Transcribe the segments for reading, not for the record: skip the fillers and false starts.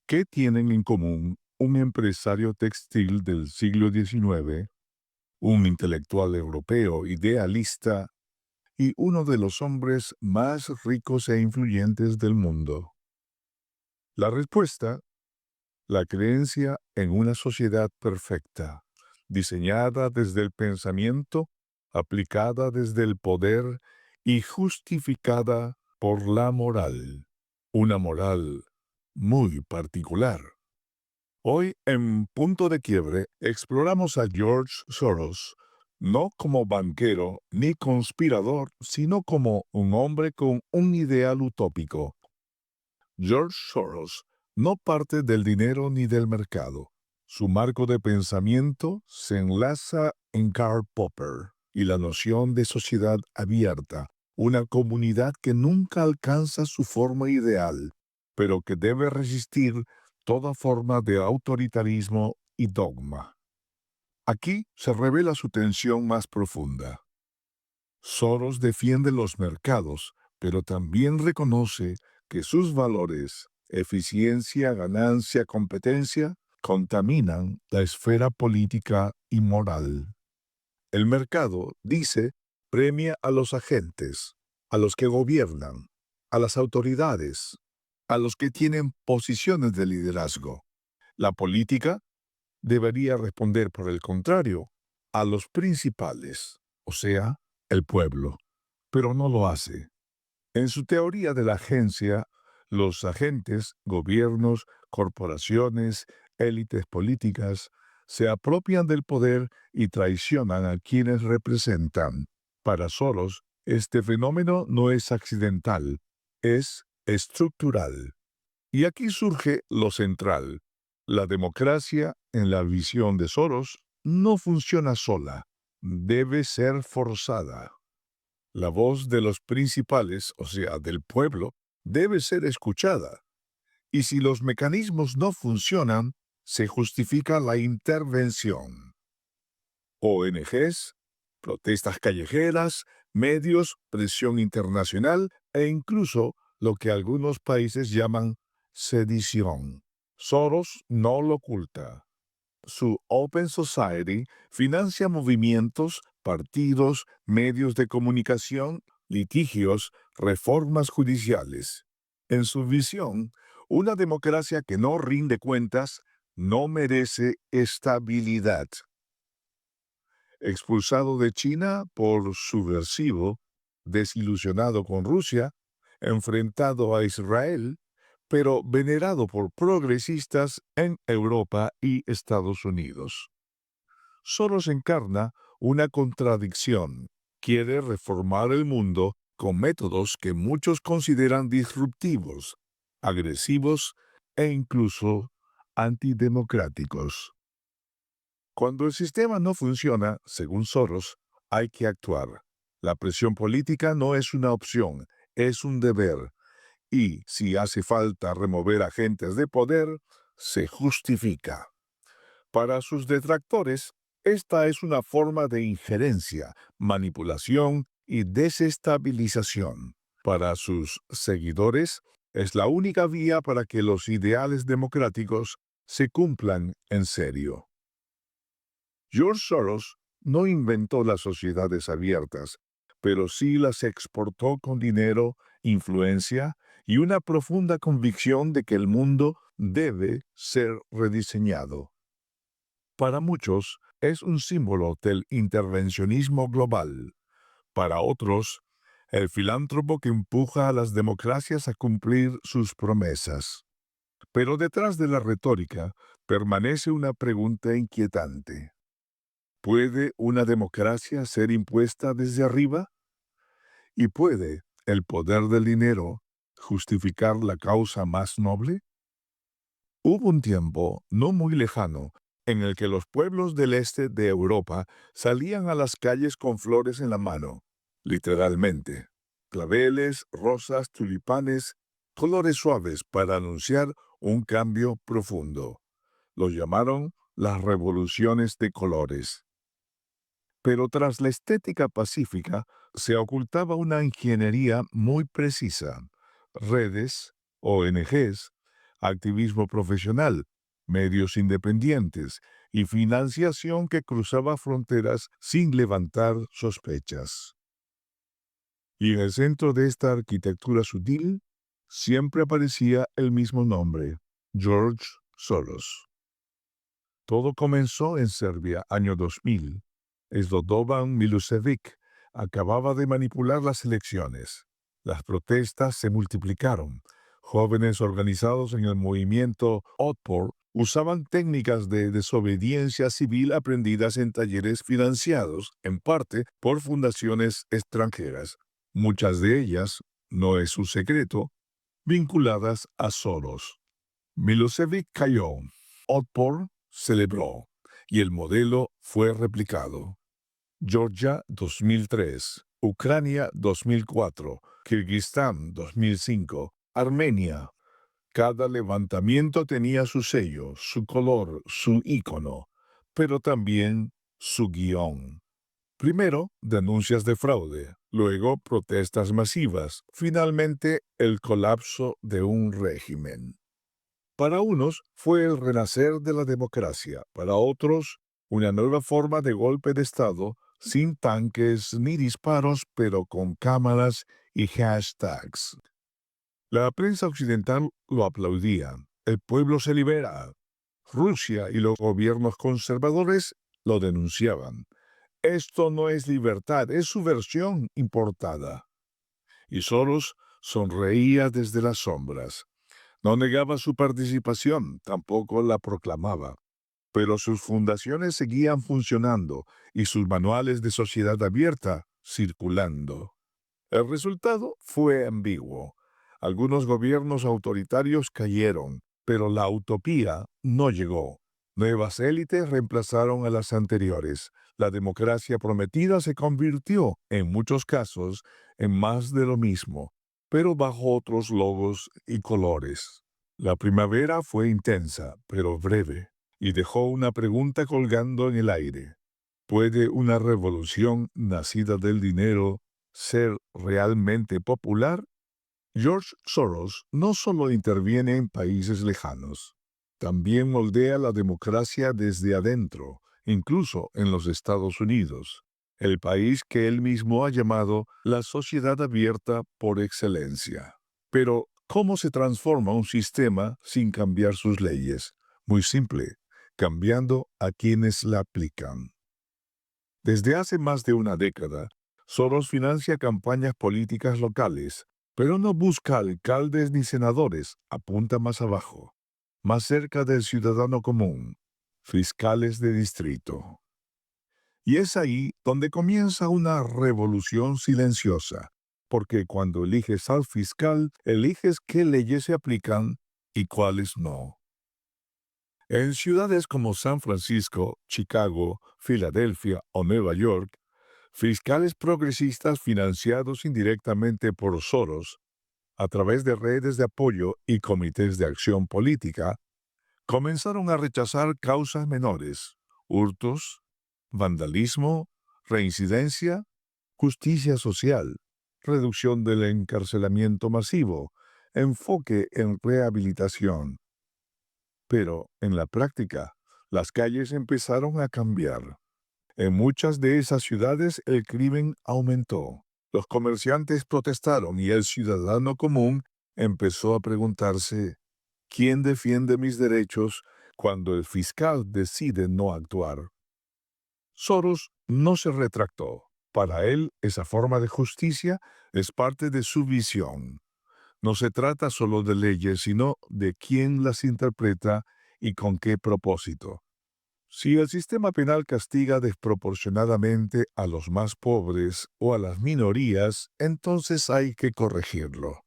¿Qué tienen en común un empresario textil del siglo XIX, un intelectual europeo idealista y uno de los hombres más ricos e influyentes del mundo? La respuesta: la creencia en una sociedad perfecta, diseñada desde el pensamiento, aplicada desde el poder y justificada por la moral. Una moral muy particular. Hoy, en Punto de Quiebre, exploramos a George Soros, no como banquero ni conspirador, sino como un hombre con un ideal utópico. George Soros no parte del dinero ni del mercado. Su marco de pensamiento se enlaza en Karl Popper y la noción de sociedad abierta, una comunidad que nunca alcanza su forma ideal, pero que debe resistir toda forma de autoritarismo y dogma. Aquí se revela su tensión más profunda. Soros defiende los mercados, pero también reconoce que sus valores, eficiencia, ganancia, competencia, contaminan la esfera política y moral. El mercado, dice, premia a los agentes, a los que gobiernan, a las autoridades, a los que tienen posiciones de liderazgo. La política debería responder, por el contrario, a los principales, o sea, el pueblo, pero no lo hace. En su teoría de la agencia, los agentes, gobiernos, corporaciones, élites políticas, se apropian del poder y traicionan a quienes representan. Para Soros, este fenómeno no es accidental, es estructural. Y aquí surge lo central. La democracia, en la visión de Soros, no funciona sola, debe ser forzada. La voz de los principales, o sea, del pueblo, debe ser escuchada. Y si los mecanismos no funcionan, se justifica la intervención. ONGs, protestas callejeras, medios, presión internacional e incluso lo que algunos países llaman sedición. Soros no lo oculta. Su Open Society financia movimientos, partidos, medios de comunicación, litigios, reformas judiciales. En su visión, una democracia que no rinde cuentas no merece estabilidad. Expulsado de China por subversivo, desilusionado con Rusia, enfrentado a Israel, pero venerado por progresistas en Europa y Estados Unidos. Soros encarna una contradicción. Quiere reformar el mundo con métodos que muchos consideran disruptivos, agresivos e incluso antidemocráticos. Cuando el sistema no funciona, según Soros, hay que actuar. La presión política no es una opción, es un deber. Y si hace falta remover agentes de poder, se justifica. Para sus detractores, esta es una forma de injerencia, manipulación y desestabilización. Para sus seguidores, es la única vía para que los ideales democráticos se cumplan en serio. George Soros no inventó las sociedades abiertas, pero sí las exportó con dinero, influencia y una profunda convicción de que el mundo debe ser rediseñado. Para muchos es un símbolo del intervencionismo global. Para otros, el filántropo que empuja a las democracias a cumplir sus promesas. Pero detrás de la retórica permanece una pregunta inquietante. ¿Puede una democracia ser impuesta desde arriba? ¿Y puede el poder del dinero justificar la causa más noble? Hubo un tiempo, no muy lejano, en el que los pueblos del este de Europa salían a las calles con flores en la mano, literalmente. Claveles, rosas, tulipanes, colores suaves para anunciar un cambio profundo. Lo llamaron las revoluciones de colores. Pero tras la estética pacífica se ocultaba una ingeniería muy precisa. Redes, ONGs, activismo profesional, medios independientes y financiación que cruzaba fronteras sin levantar sospechas. Y en el centro de esta arquitectura sutil siempre aparecía el mismo nombre, George Soros. Todo comenzó en Serbia, año 2000. Slobodan Milosevic acababa de manipular las elecciones. Las protestas se multiplicaron. Jóvenes organizados en el movimiento Otpor usaban técnicas de desobediencia civil aprendidas en talleres financiados, en parte, por fundaciones extranjeras. Muchas de ellas, no es un secreto, vinculadas a Soros. Milosevic cayó. Otpor celebró y el modelo fue replicado. Georgia 2003, Ucrania 2004, Kirguistán 2005, Armenia. Cada levantamiento tenía su sello, su color, su ícono, pero también su guión. Primero, denuncias de fraude, luego protestas masivas, finalmente el colapso de un régimen. Para unos fue el renacer de la democracia, para otros una nueva forma de golpe de Estado, sin tanques ni disparos, pero con cámaras y hashtags. La prensa occidental lo aplaudía. El pueblo se libera. Rusia y los gobiernos conservadores lo denunciaban. Esto no es libertad, es su versión importada. Y Soros sonreía desde las sombras. No negaba su participación, tampoco la proclamaba, pero sus fundaciones seguían funcionando y sus manuales de sociedad abierta circulando. El resultado fue ambiguo. Algunos gobiernos autoritarios cayeron, pero la utopía no llegó. Nuevas élites reemplazaron a las anteriores. La democracia prometida se convirtió, en muchos casos, en más de lo mismo, pero bajo otros logos y colores. La primavera fue intensa, pero breve, y dejó una pregunta colgando en el aire. ¿Puede una revolución nacida del dinero ser realmente popular? George Soros no solo interviene en países lejanos, también moldea la democracia desde adentro, incluso en los Estados Unidos, el país que él mismo ha llamado la sociedad abierta por excelencia. Pero, ¿cómo se transforma un sistema sin cambiar sus leyes? Muy simple, cambiando a quienes la aplican. Desde hace más de una década, Soros financia campañas políticas locales, pero no busca alcaldes ni senadores, apunta más abajo, más cerca del ciudadano común, fiscales de distrito. Y es ahí donde comienza una revolución silenciosa, porque cuando eliges al fiscal, eliges qué leyes se aplican y cuáles no. En ciudades como San Francisco, Chicago, Filadelfia o Nueva York, fiscales progresistas financiados indirectamente por Soros, a través de redes de apoyo y comités de acción política, comenzaron a rechazar causas menores, hurtos, vandalismo, reincidencia, justicia social, reducción del encarcelamiento masivo, enfoque en rehabilitación. Pero, en la práctica, las calles empezaron a cambiar. En muchas de esas ciudades el crimen aumentó. Los comerciantes protestaron y el ciudadano común empezó a preguntarse, ¿quién defiende mis derechos cuando el fiscal decide no actuar? Soros no se retractó. Para él, esa forma de justicia es parte de su visión. No se trata solo de leyes, sino de quién las interpreta y con qué propósito. Si el sistema penal castiga desproporcionadamente a los más pobres o a las minorías, entonces hay que corregirlo.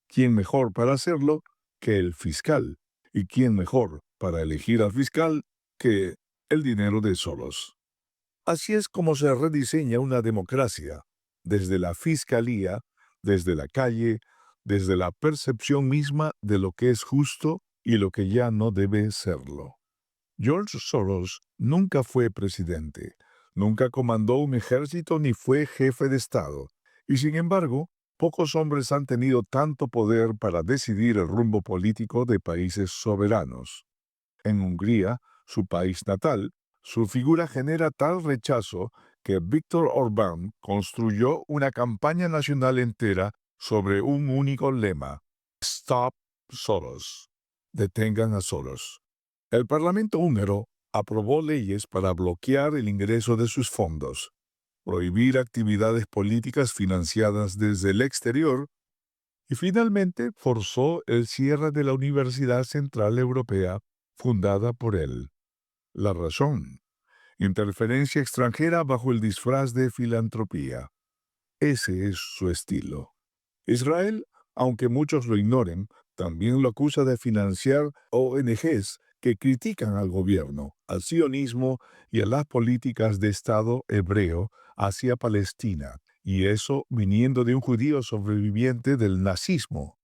¿Quién mejor para hacerlo que el fiscal? ¿Y quién mejor para elegir al fiscal que el dinero de Soros? Así es como se rediseña una democracia, desde la fiscalía, desde la calle, desde la percepción misma de lo que es justo y lo que ya no debe serlo. George Soros nunca fue presidente, nunca comandó un ejército ni fue jefe de Estado, y sin embargo, Pocos hombres han tenido tanto poder para decidir el rumbo político de países soberanos. En Hungría, su país natal, su figura genera tal rechazo que Viktor Orbán construyó una campaña nacional entera sobre un único lema: Stop Soros. Detengan a Soros. El Parlamento húngaro aprobó leyes para bloquear el ingreso de sus fondos, prohibir actividades políticas financiadas desde el exterior y finalmente forzó el cierre de la Universidad Central Europea fundada por él. La razón: interferencia extranjera bajo el disfraz de filantropía. Ese es su estilo. Israel, aunque muchos lo ignoren, también lo acusa de financiar ONGs que critican al gobierno, al sionismo y a las políticas de Estado hebreo hacia Palestina, y eso viniendo de un judío sobreviviente del nazismo.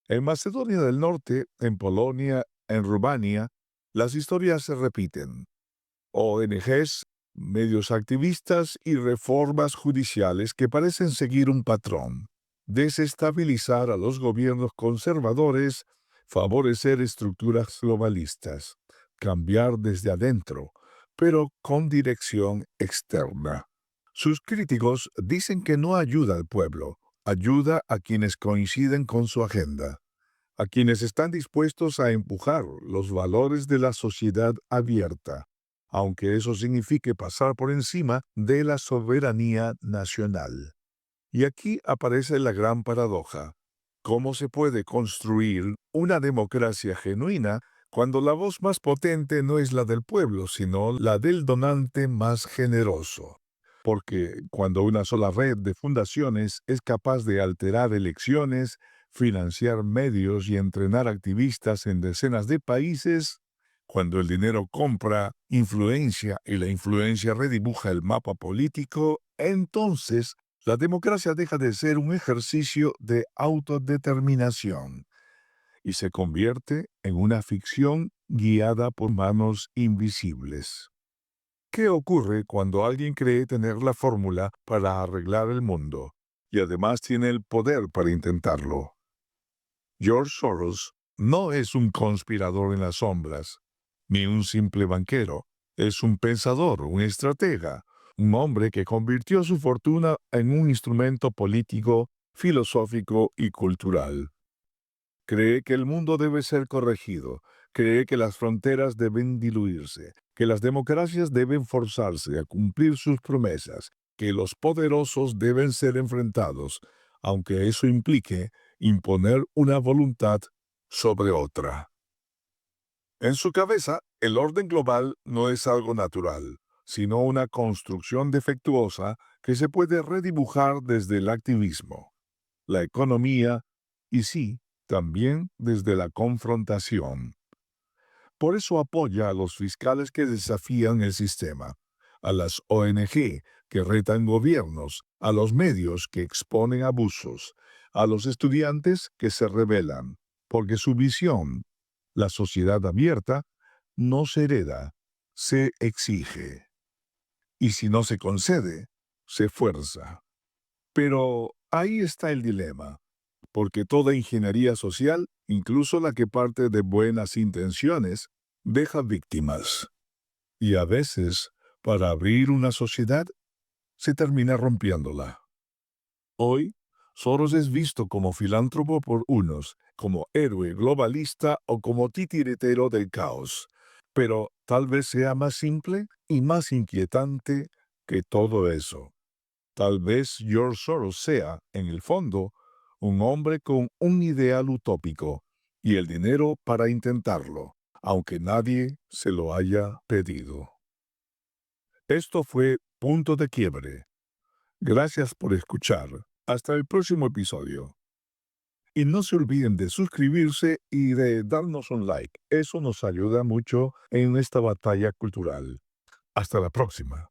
En Macedonia del Norte, en Polonia, en Rumania, las historias se repiten. ONGs, medios activistas y reformas judiciales que parecen seguir un patrón: desestabilizar a los gobiernos conservadores, favorecer estructuras globalistas, cambiar desde adentro, pero con dirección externa. Sus críticos dicen que no ayuda al pueblo, ayuda a quienes coinciden con su agenda, a quienes están dispuestos a empujar los valores de la sociedad abierta, aunque eso signifique pasar por encima de la soberanía nacional. Y aquí aparece la gran paradoja: ¿cómo se puede construir una democracia genuina cuando la voz más potente no es la del pueblo, sino la del donante más generoso? Porque cuando una sola red de fundaciones es capaz de alterar elecciones, financiar medios y entrenar activistas en decenas de países, cuando el dinero compra influencia y la influencia redibuja el mapa político, entonces la democracia deja de ser un ejercicio de autodeterminación y se convierte en una ficción guiada por manos invisibles. ¿Qué ocurre cuando alguien cree tener la fórmula para arreglar el mundo y además tiene el poder para intentarlo? George Soros no es un conspirador en las sombras, ni un simple banquero. Es un pensador, un estratega, un hombre que convirtió su fortuna en un instrumento político, filosófico y cultural. Cree que el mundo debe ser corregido, cree que las fronteras deben diluirse, que las democracias deben forzarse a cumplir sus promesas, que los poderosos deben ser enfrentados, aunque eso implique imponer una voluntad sobre otra. En su cabeza, el orden global no es algo natural, sino una construcción defectuosa que se puede redibujar desde el activismo, la economía y sí, también desde la confrontación. Por eso apoya a los fiscales que desafían el sistema, a las ONG que retan gobiernos, a los medios que exponen abusos, a los estudiantes que se rebelan, porque su visión, la sociedad abierta, no se hereda, se exige. Y si no se concede, se fuerza. Pero ahí está el dilema, porque toda ingeniería social, incluso la que parte de buenas intenciones, deja víctimas. Y a veces, para abrir una sociedad, se termina rompiéndola. Hoy, Soros es visto como filántropo por unos, como héroe globalista o como titiritero del caos. Pero tal vez sea más simple y más inquietante que todo eso. Tal vez George Soros sea, en el fondo, un hombre con un ideal utópico y el dinero para intentarlo, aunque nadie se lo haya pedido. Esto fue Punto de Quiebre. Gracias por escuchar. Hasta el próximo episodio. Y no se olviden de suscribirse y de darnos un like. Eso nos ayuda mucho en esta batalla cultural. Hasta la próxima.